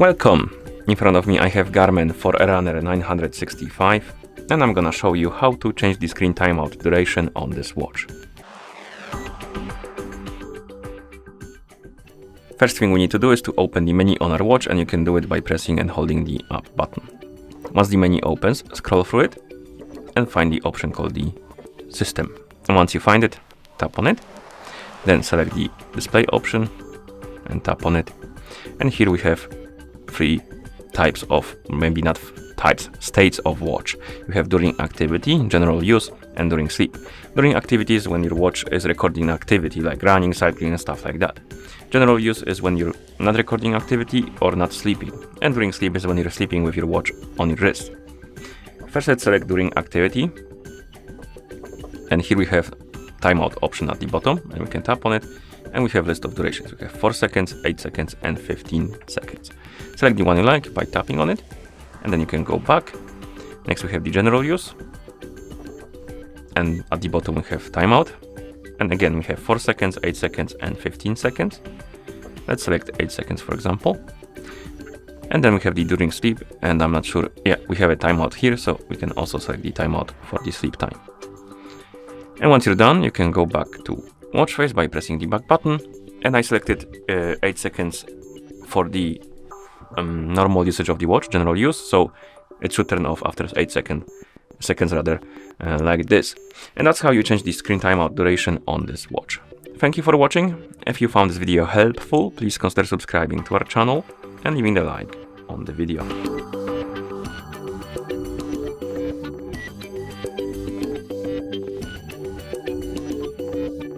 Welcome! In front of me I have Garmin Forerunner 965 and I'm gonna show you how to change the screen timeout duration on this watch. First thing we need to do is to open the menu on our watch, and you can do it by pressing and holding the up button. Once the menu opens, scroll through it and find the option called the system. And once you find it, tap on it, then select the display option and tap on it. And here we have three types of, maybe not types, states of watch. You have during activity, general use, and during sleep. During activity is when your watch is recording activity like running, cycling and stuff like that. General use is when you're not recording activity or not sleeping. And during sleep is when you're sleeping with your watch on your wrist. First let's select during activity. And here we have timeout option at the bottom, and we can tap on it. And we have list of durations. We have 4 seconds, 8 seconds and 15 seconds. Select the one you like by tapping on it. And then you can go back. Next we have the general use. And at the bottom we have timeout. And again we have 4 seconds, 8 seconds and 15 seconds. Let's select 8 seconds for example. And then we have the during sleep, and I'm not sure, yeah, we have a timeout here, so we can also select the timeout for the sleep time. And once you're done, you can go back to watch face by pressing the back button. And I selected 8 seconds for the normal usage of the watch, general use, so it should turn off after 8 seconds like this. And that's how you change the screen timeout duration on this watch. Thank you for watching. If you found this video helpful, please consider subscribing to our channel and leaving a like on the video.